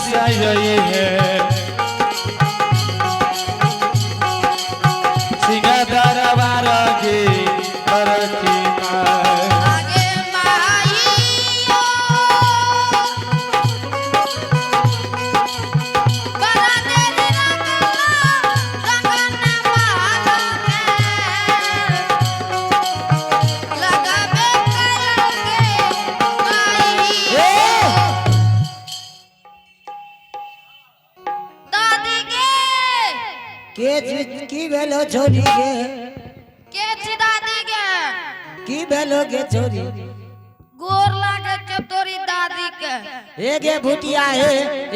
सही है सिंगा दरबार के बरकी आगे माईयो बड़ा देरी रंगन मालो के लगावे कलंगे माईयो दादी के की भेलो छोरी के छी दादी के की भेलो के छोरी गोर लागे के तोरी दादी के गे भूतिया है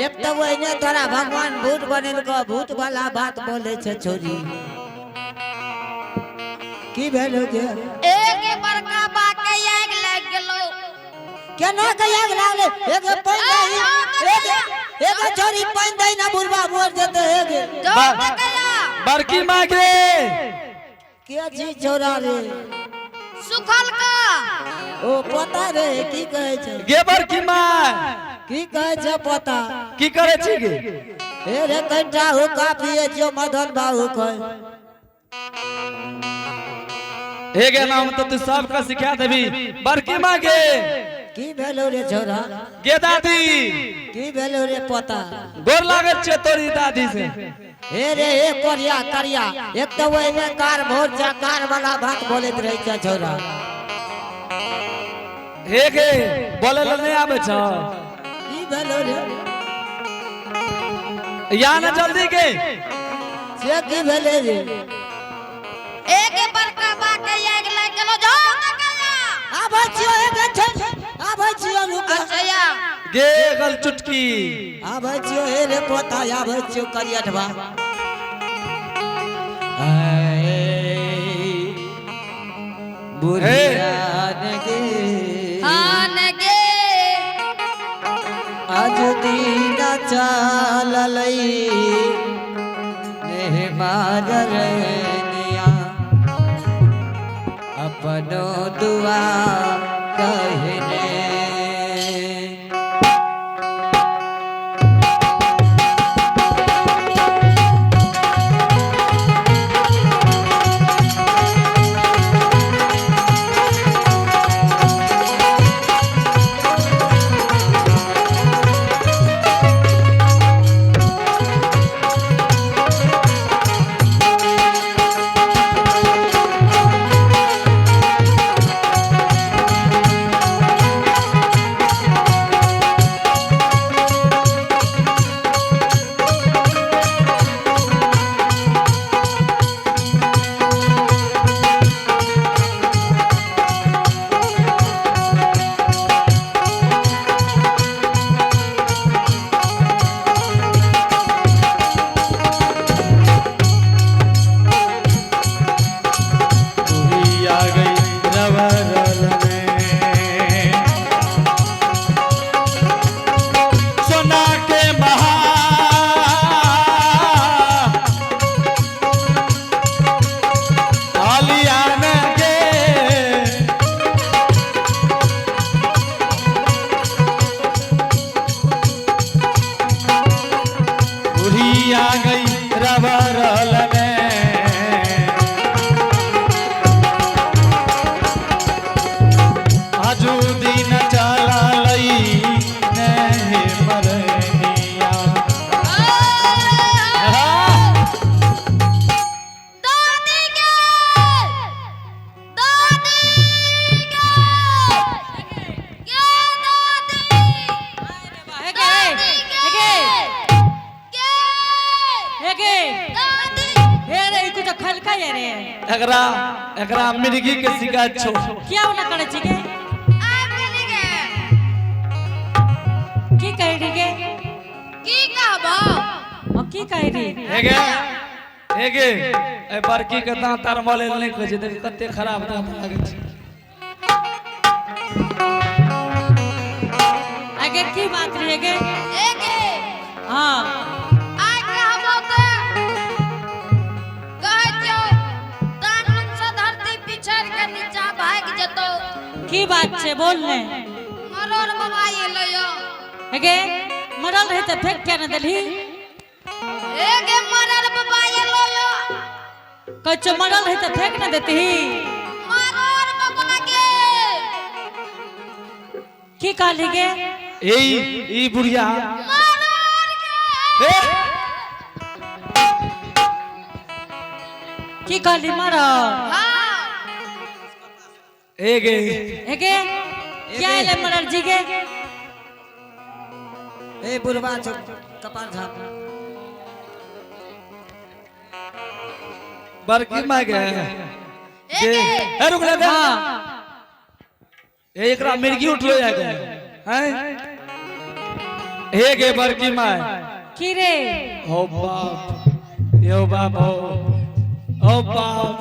एक तो वही तोरा भगवान भूत बनिल को भूत वाला बात बोले छे छोरी की भेलो के एक बड़का बा के आग लग गेलो केना के आग लागले एक पानी एक छोरी पानी दई ना बुढ़वा मोर देते गे जोर से कया बड़की माँ के के छी छोरा रे सुखल का ओ पता रे की कहे छे गे बड़की माँ की कहे छे पता की करे छी गे ए रे कंठा हो का पिए जो मदन बाबू कहे हे गे नाम तो तू सबका सिखा देबी बड़की माँ के की भेलो रे छोरा गे दादी की भेलो रे पता गोर लागत छे तोरी दादी से हे रे हे कोरिया करिया एक तो वही में कार भोर जा कार वाला बात बोलत रही छे छोरा हे गे बोले ल नहीं आवे छ की भेलो रे या ना जल्दी के से की भेले रे एक बड़का बा के आग लग गेलो जोर से कया आबै छियो एक छे आबै छियो रुक अच्छा गे गल चुटकी आबै छियो हे रे पता आबै छियो करियठवा बुढ़िया गे आन गे आज दिन चाललई ने मारनिया अपनो दुआ कहने एकरा एकरा मिर्गी के शिकायत छो क्या वाला करे छी के आब गेली गे की कह रही के की कहबो ओ की कह रही हे गे ए बड़की के दांत तार मले नहीं कह जे देख कते खराब दांत लागे छै आगे की बात रही गे एगे हां आइ कहबो त कहजो दानन से धरती पिछड़ के नीचा भाग जतो की बात छे बोल ने मरोर मोबाइल लयो गे मरल रहे तो फेंक क्या न दिली एगे मरल बाबा ये लो लो कच्चो मरल रहे तो फेंक न देती मरल बाबा के की कहली गे ई बुढ़िया मरल के ए की कहली मरल हां एगे एगे क्या ले मरल जी गे ए बुढ़वा चो कपार झाप बरकी मां गे एगे ए रुक ले दे हां ए एकरा मिर्गी उठलो जाके हैं एगे बरकी मां की रे ओ बाप यो बाप ओ बाप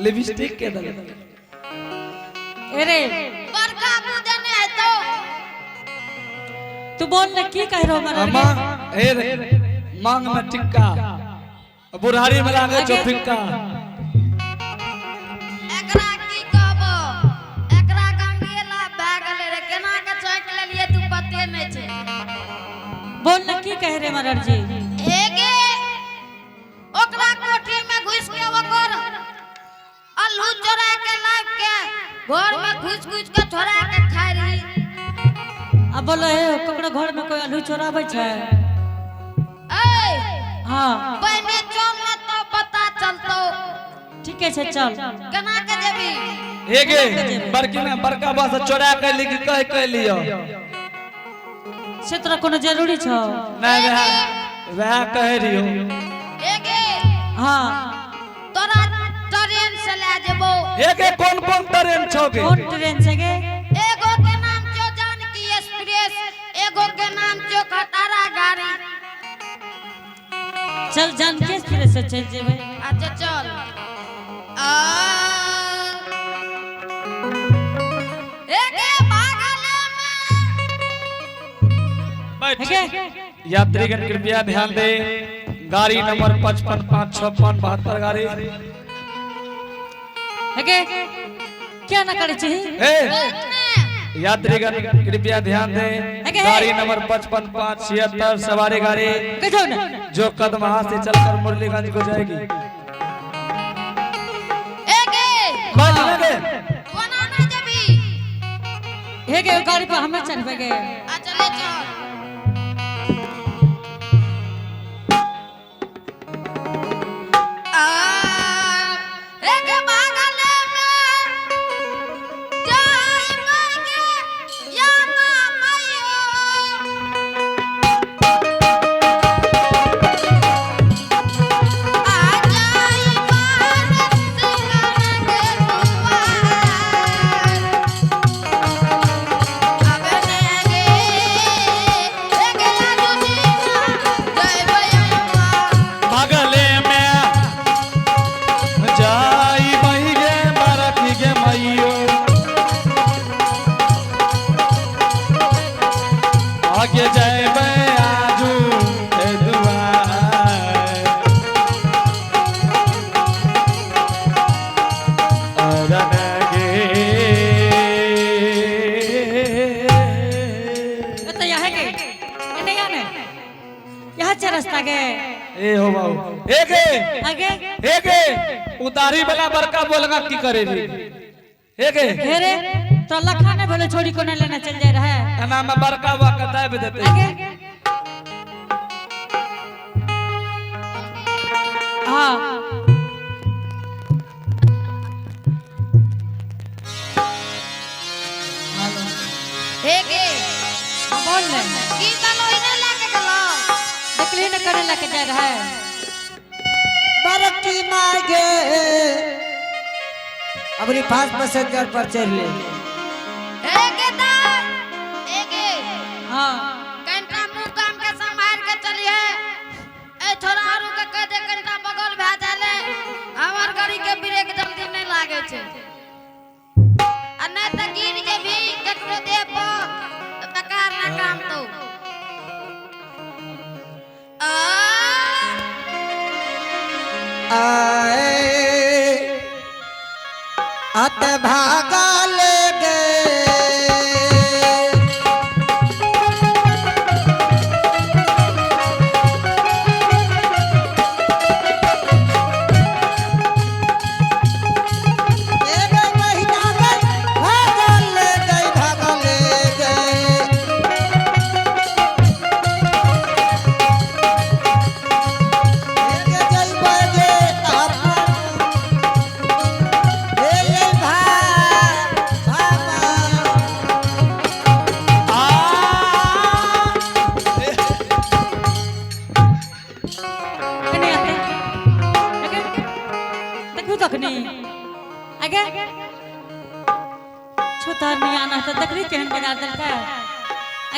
लिपस्टिक के दल अरे बड़का मुंह देने है तो तू बोल न की कह रहो मरल गे मांग ए रे मांग में टिक्का बुढ़ारी में लागे जो फिक्का एकरा की कहबो एकरा गंगेला भागले रे केना के चौक ले लिए तू पते नहीं छे बोल न की कह रे मरल जी एगे ओकरा कोठी में घुस के ओकर आलू चोरा के लाग के घर में घुस घुस के छोड़ा के खाई रही अब बोलो हे ककरो घर में कोई आलू चोराबै छै ए हां पहले चल न तो पता चलतो ठीक है चल केना के जेबी एगे बरकी में बड़का बस चोरा के लिख कह लियो से तोरा कोनो जरूरी छौ नहीं वह कह रहियो एगे हां तोरा ट्रेन से ले जेबो एगे कौन कौन ट्रेन छोगे कौन ट्रेन से गे एगो के नाम छो जानकी एक्सप्रेस एगो के नाम छो खटारा गाड़ी चल जानकी एक्सप्रेस से चल जेबै अच्छा चल आ एगे भागले में गे यात्रीगण कृपया ध्यान दे गाड़ी नंबर 5556 गाड़ी गे क्या न करे छी ए यात्रीगण कृपया ध्यान दें गाड़ी नंबर 5576 सवारी गाड़ी कहो न जो कदमहा से चलकर मुरलीगंज को जाएगी एगे बात लगे बनाना जबी हे गे गाड़ी पर हमें चढ़बे गे आ चले चल आ एगे भागले में जाई मांगे या ना मैयो आ जाई मान सिंगार के दुआर अबे नेगे एगे आलू दीना जय भैया बगले में जाई बही गे मरखी गे मैयो आगे जाए आजू ए दुआर अरनगे तो यहाँ गे नहीं आने यहाँ से रास्ता गे ए हो बाबू एगे आगे एगे उतारी वाला बड़का बोलगा की करे रे एगे हे रे तो लखा ने बोले छोड़ी को नहीं लेना चल जाए रहा है एना में बड़का वा कताय भी देते आगे हाँ एगे बोल ले की तलो इने लेके गलो देख ली न करे लेके जा रहा है बरकी मांगे अपनी फास्ट पैसेंजर पर चढ़ ले एगे दाई एगे हाँ कंटा मुंह काम के संभाल के चलिए ए छोरा आरू के कह दे कंटा बगल भा जाले हमर गाड़ी के ब्रेक जल्दी नहीं लागे छे आ नहीं त गिर जेबी ककरो देह पर तो बेकार ना काम तो आ आए अत भागा ले गे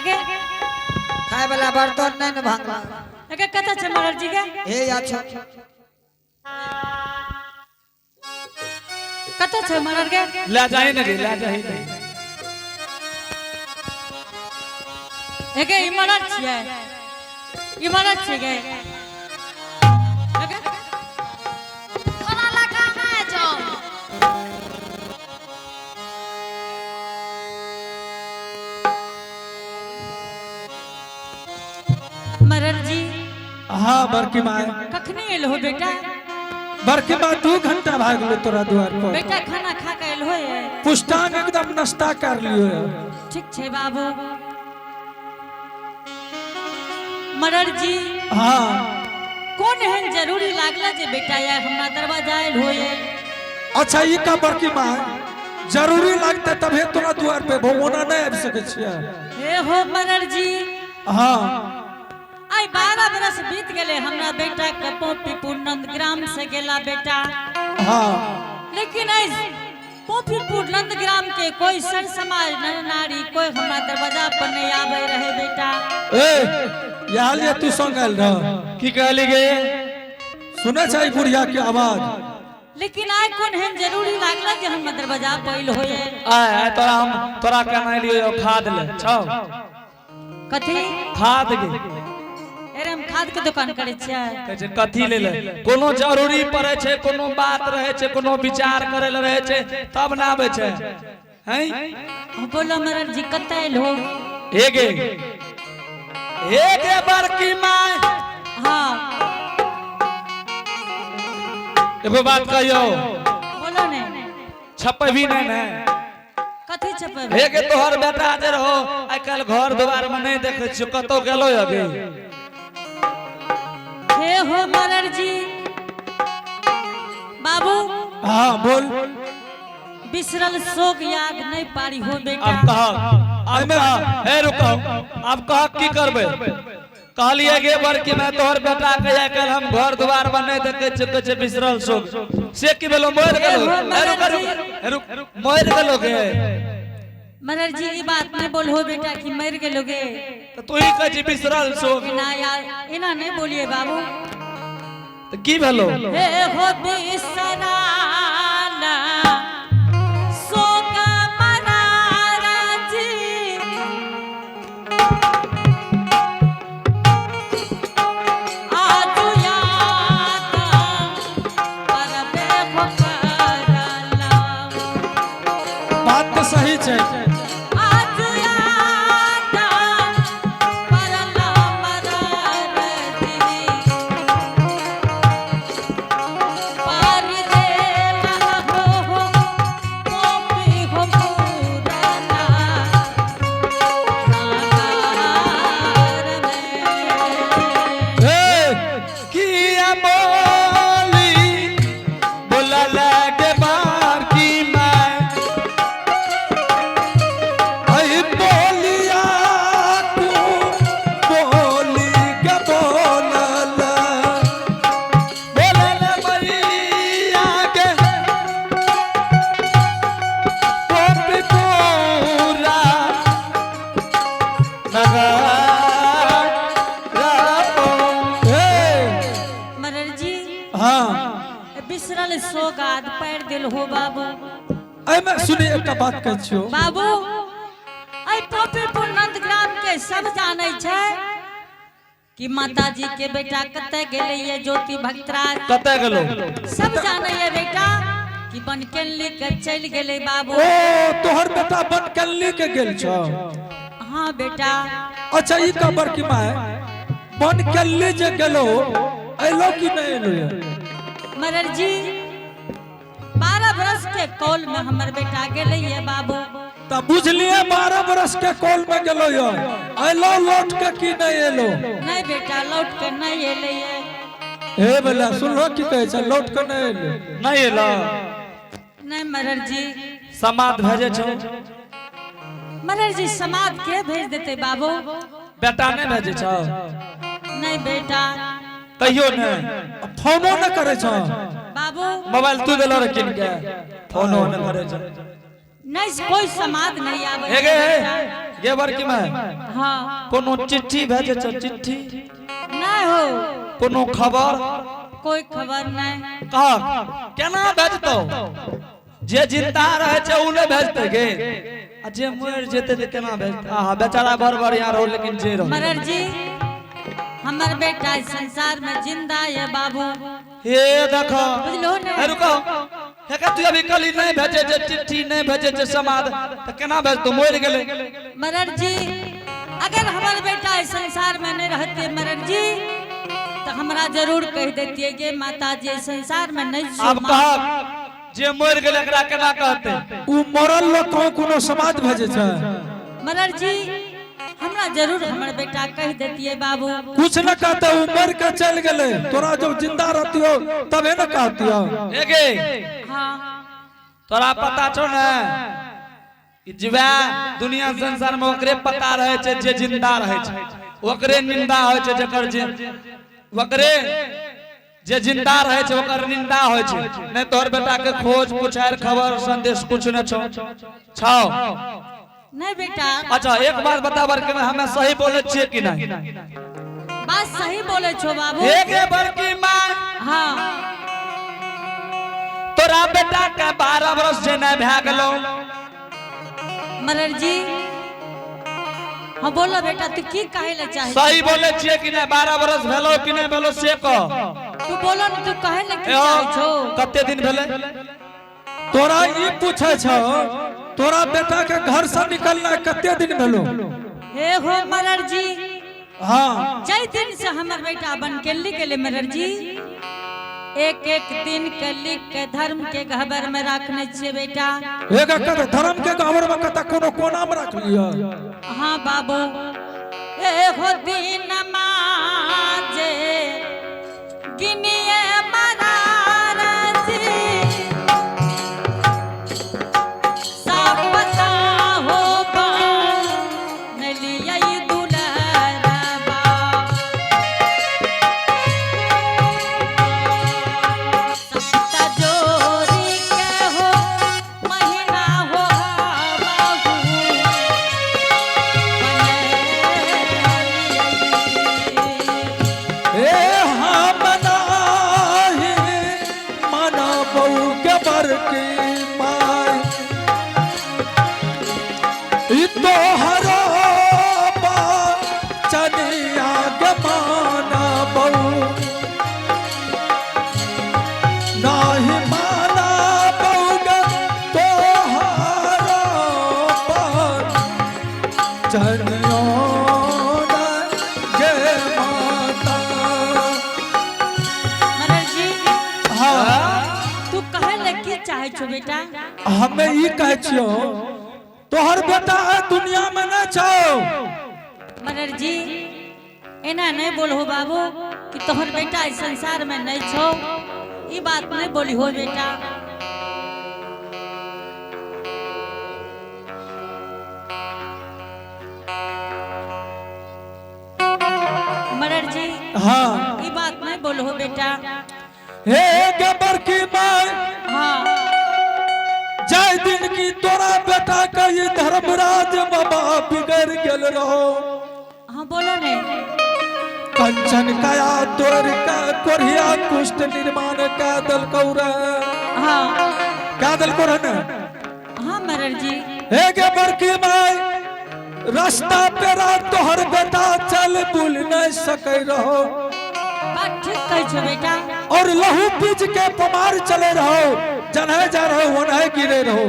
एके खाए वाला बर्तन नहीं न भांगला एके कता छे मगर जी के हे अच्छा कता छे मगर के ले जाए ना रे ले जाए ना एके इमारत छिए इमारत छे गे एके थोड़ा लगाना है जो मरर जी हाँ बड़की माँ कखनी एल हो बेटा बड़की माँ 2 घंटा भाग लो तोरा द्वार पर बेटा खाना खा के एल हो पुष्टांग एकदम नाश्ता कर लियो है। ठीक छे बाबू मरर जी हाँ कौन है जरूरी लागला जे बेटा या हमरा दरवाजा आयल होए अच्छा ये का बड़की माँ जरूरी लगते तबे तोरा द्वार पे भगवाना नहीं आबि सके छिया हे हो मरर जी हाँ आई 12 बरस बीत गेले हमरा बेटा के पोपीपुर नंदग्राम से गेला बेटा हाँ लेकिन आई पोपीपुर नंदग्राम के कोई सर समाज नर नारी कोई हमरा दरवाजा पर नहीं आवे रहे बेटा ए यहाँ लिए तू संग आयल रह की कहली गे सुने छै बुढ़िया के आवाज लेकिन आई कौन है जरूरी लागला जे हम दरवाजा पैल होए आय तोरा कहना लियो खाद ले छौ कथी खाद गे अरे हम खाद के दुकान करे छियै कहै छै कथी ले ले कोनो जरूरी पड़े छै कोनो बात रहे छै कोनो विचार करे ले रहे छै तब ना आवे छै हैं बोलो मरर जी कतै लो एगे एगे बड़की माँ हां एगो बात कहियो बोलो ने छपे भी नहीं ने कथी छपे एगे तोहर बेटा जे रहो आइ काल घर द्वार में नहीं देखे छियो कतो गेलो अगे हे हो मरर जी बाबू हाँ बोल बिसरल शोक याद नहीं पारी हो बेटा अब कहा हे रुको अब कहा की करबे कहलिए गे बड़की मैं तोहर बेटा के कल हम घर द्वार पर नहीं देखे छियो छै बिसरल शोक से की भेलो मोर गेलो हे रुक मोर गेलो गे मरर जी ई बात नहीं बोल हो बेटा कि मर गेलोगे तो तू ही कह छी बिसरल शोक ना यार इना नहीं बोलिए बाबू तो की भेलो हे हो बिसराला शोक मरारा जी आज याद परबे हो करला बात तो सही छै आज याद परला मरार जी पार दे हो पोपी हो पुराना नागार में की बोली बोला लगे बार की मैं आई बोलिया तू बोली के बोलल बोला न मैया के पोपी पूरा मरर जी हाँ बिसरल सोगाद पैर दिल हो बाबू एमे सुनी एकटा बात कहै छियो बाबू आई पोपीपुर नंदग्राम के सब जानै छै कि माता जी के बेटा कते गेले ये ज्योति भक्तराज कते गेलो सब जानै ये बेटा कि बनकेली के चल गेले बाबू ओ तोहर बेटा बनकल्ली के गेल छ हाँ बेटा अच्छा ई का बड़की माँ बनकल्ली जे गेलो एलो कि नहीं एलो मरर जी 12 बरस के कौल में हमर बेटा गेले ये बाबू त बुझलिए 12 बरस के कॉल में गेलो यो एलो लौट के कि नहीं एलो नहीं बेटा लौट के नहीं एले ये हे भला सुनलो की कहै छै लौट के नहीं एलो नहीं एलो नहीं मरर जी समाद भेजे छौ मरर जी समाज के भेज देते बाबू बेटा नहीं भेजे छौ नहीं बेटा कहियो नहीं फोनो न करे छ बाबू मोबाइल तू देलो रे किन के फोनो न करे छौ नहीं कोई समाज नहीं आवे हे गे गे बड़की माय हाँ कोनो चिट्ठी भेजे छ चिट्ठी नहीं हो कोनो खबर कोई खबर नहीं कहा केना भेजतो जे जिंदा रहे छै उ नै भेजते गे आ जे मर जेते त केना भेजते आहा बेचारा बड़ बढ़िया रहो लेकिन जे रहो मरर जी हमर बेटा इस संसार में जिंदा है बाबू हे देखो बुझलो ने ए रुको हे का तू अभी कली नहीं भेजे जे चिट्ठी नहीं भेजे जे समाद त केना भेज तू मर गेले मरर जी अगर हमार बेटा इस संसार में नहीं रहते मरर जी तो हमरा जरूर कह देती कि माता जी इस संसार में नहीं छो अब कहा जे मर गेले एकरा केना कहते उ मरल लोग को कोनो समाद भेजे छै मरर जी हमरा जरूर हमर बेटा कह देती है बाबू कुछ न कहते उ मर के चल गेले तोरा जब जिंदा रहतियो तबे न कहतियो हे गे हाँ तोरा पता छौ ना कि जीवा दुनिया संसार में ओकरे पता रहे छै जे जिंदा रहे छै ओकरे निंदा होय छै जकर जे ओकरे जे जिंदा रहे छै ओकर निंदा होय छै नै तोहर बेटा के खोज पुछार खबर संदेश कुछ न छौ छौ नहीं बेटा अच्छा एक बात बता बर के हमें सही बोले छिए कि नहीं बात सही बोले छो बाबू हे गे बड़की मां हाँ तोरा बेटा के 12 वर्ष जे नै भए गेलो मरर जी हाँ बोलो बेटा तू की कहे ले चाहे सही बोले छिए कि नहीं 12 वर्ष भेलो कि नहीं भेलो से कह तू बोलो ना तू कहे ले की चाहे छो कते दिन भेले तोरा ई पूछे छौ तोरा बेटा के घर से निकलना कते दिन भेलो हे हो मरर जी हां जय दिन से हमर बेटा बन के लिख गेले मरर जी एक एक दिन के लिख के धर्म के गहबर में रखने छे बेटा एक एक धर्म के गहबर में कता कोनो कोना में रख लिया हाँ बाबू ए हो दिन माजे गिनिए मरार जी सब पता हो बा नलिया दुलरबा सप्ता जोरी के हो महीना हो बाबू ए हम नाही माना बहू के बरकी माई ई तो हरो बा चनिया के माना बहू नाही माना बहू के तो हरो बा चनिया मरर जी हाँ तू कहे ले की चाहे छो बेटा हमें ई कहे छियो तोहर बेटा है दुनिया में न छो मरर जी एना नहीं बोलहो बाबू कि तोहर बेटा इस संसार में नहीं छो ई बात नहीं बोली हो बेटा मरर जी हाँ ई बात नहीं बोलहो बेटा हे गबर की माय हाँ जय दिन की तोरा बेटा का ये धर्मराज बाबा बिगड़ गेल रहो हाँ बोलो ने कंचन काया तोर का कोरिया कुष्ठ निर्माण का दल कौरा हाँ का दल कोरा न हाँ मरर जी हे गबर की माय रास्ता पे रात तोहर बेटा चल बुल नहीं सके रहो बात ठीक कह छो बेटा और लहू पीज के पमार चले रहो जन्हे जा रहो वन्हे गिरे रहो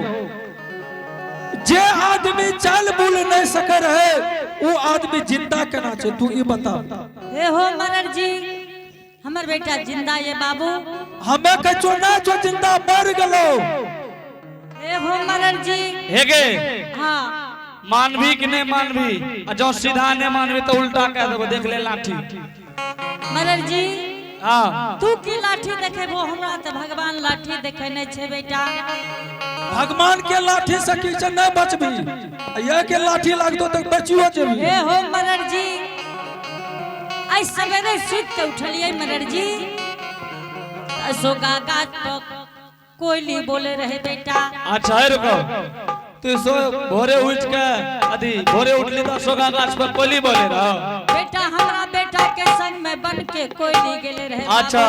जे आदमी चल बुल नहीं सके रहे वो आदमी जिंदा केना छे तू ई बता हे हो मरर जी हमर बेटा जिंदा ये बाबू हमें कचो ना जो जिंदा मर गलो हे हो मरर जी हे गे हाँ मानवी कि नहीं मानवी जो सीधा नहीं मानवी तो उल्टा कह देबो देख ले लाठी मरर जी हाँ तू की लाठी देखे वो हमरा तो भगवान लाठी देखे नहीं छे बेटा भगवान के लाठी से किछ नहीं बचबी ये के लाठी लागतो तक बचियो जेबी हे हो मरर जी आई सवेरे सुत के उठलिए मरर जी अशोका गाछ पर कोयली बोले रहे बेटा अच्छा है रुको तू सो भोरे उठ के अदी भोरे उठली तो सोगा गाछ पर कोली बोले रहो। बेटा हमरा बेटा के संग में बन के कोई नहीं गेले रहे। अच्छा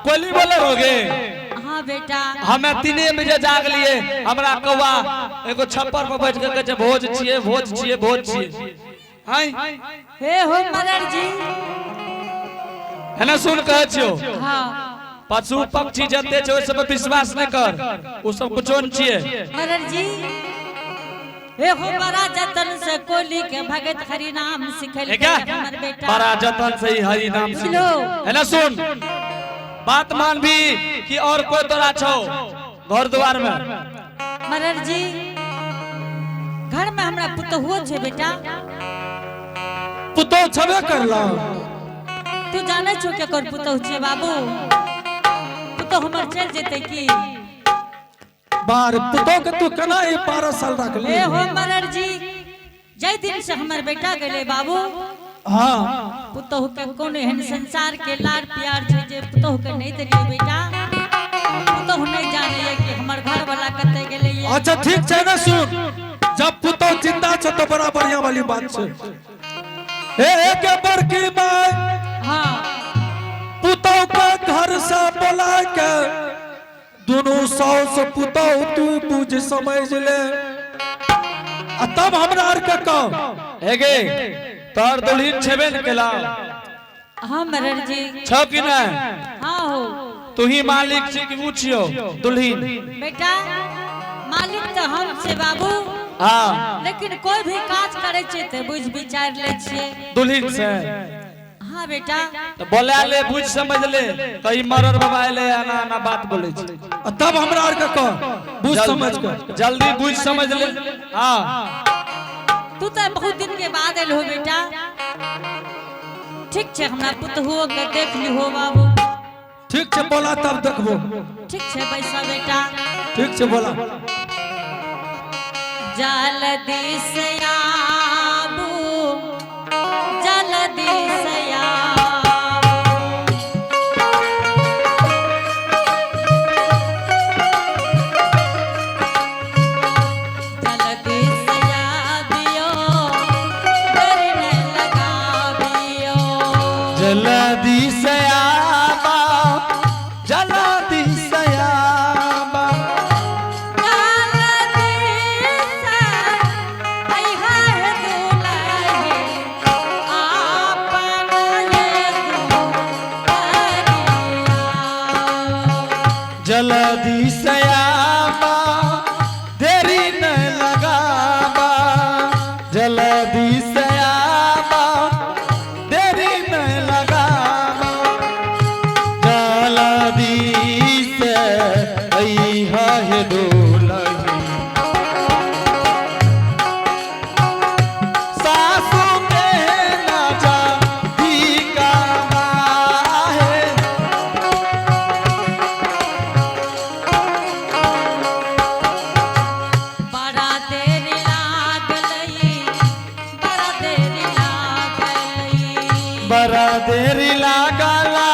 कोली बोले होगे। हाँ बेटा हमें 3 बजे जाग लिए हमरा कौवा एगो छप्पर पर बैठ के कहै छै भोज छिए भोज छिए भोज छिए। हाय हे हो मदर जी है ना सुन कहै छियो। हाँ पशु पक्षी जते छै ओइ सब पर विश्वास नहीं कर उ सब कुछो नहीं छिए। मदर जी हे हो बड़ा जतन से कोली के भगत हरि नाम सिखल क्या हमर बेटा बड़ा जतन से ही हरि नाम सुनो। सिखो। है ना सुन बात मान भी कि और कोई तोरा छो घर द्वार में। मदर जी घर में हमरा पुतहुओ छे बेटा। पुतो छबे करला। तू जाने छो के कर पुतहु छे बाबू। पुतहु हमर चल जेते की बार पुतो के तू केना 12 साल रख ले। हे हो मदर जी जय दिन से हमर बेटा गेले बाबू। हाँ पुतहु के कोन एहन संसार के लाड़ प्यार छे जे पुतहु के नहीं देलिए बेटा। पुतहु नहीं जाने कि हमर घर वाला कते गेले ये। अच्छा ठीक छै ना सुन जब पुतो जिंदा छ तो बड़ा बढ़िया वाली बात छै। हे के बड़की माय हाँ पुतो के घर से बोला के दोनों सास पुतो तू बुझ समझ ले आ तब हमरा आर के कह हेगे तोर दुल्हन छेबे न केला। हाँ मदर जी छौ कि ना हाँ हो तू ही मालिक छी कि ऊ छियो दुल्हन। बेटा मालिक तो हम छे बाबू। हाँ लेकिन कोई भी काज करे छे ते बुझ विचार ले छिए दुल्हन से हाँ बेटा तो बोला ले बुझ समझ ले कहीं मरर बाबा ले आना ना बात बोले छी। आ तब हमरा आर के कह बुझ समझ के जल्दी बुझ समझ ले। हाँ तू तो बहुत दिन के बाद आयल हो बेटा। ठीक छे हमरा पुतहुओ के देख लिहो बाबू। ठीक छै बोला तब देखबो। ठीक छे बैसा बेटा। ठीक छै बोला। जल्दी से आबू जल्दी से जल्दी से आबा जल्दी से आबा जल्दी से आबा देरी न लगाबा जल्दी से आबा देरी न लगाबा जल्दी से अइहा हे दुल्हन सासू के ना जा धिका है। बड़ा देर लागलई बड़ा देर लागलई बड़ा देरी लागला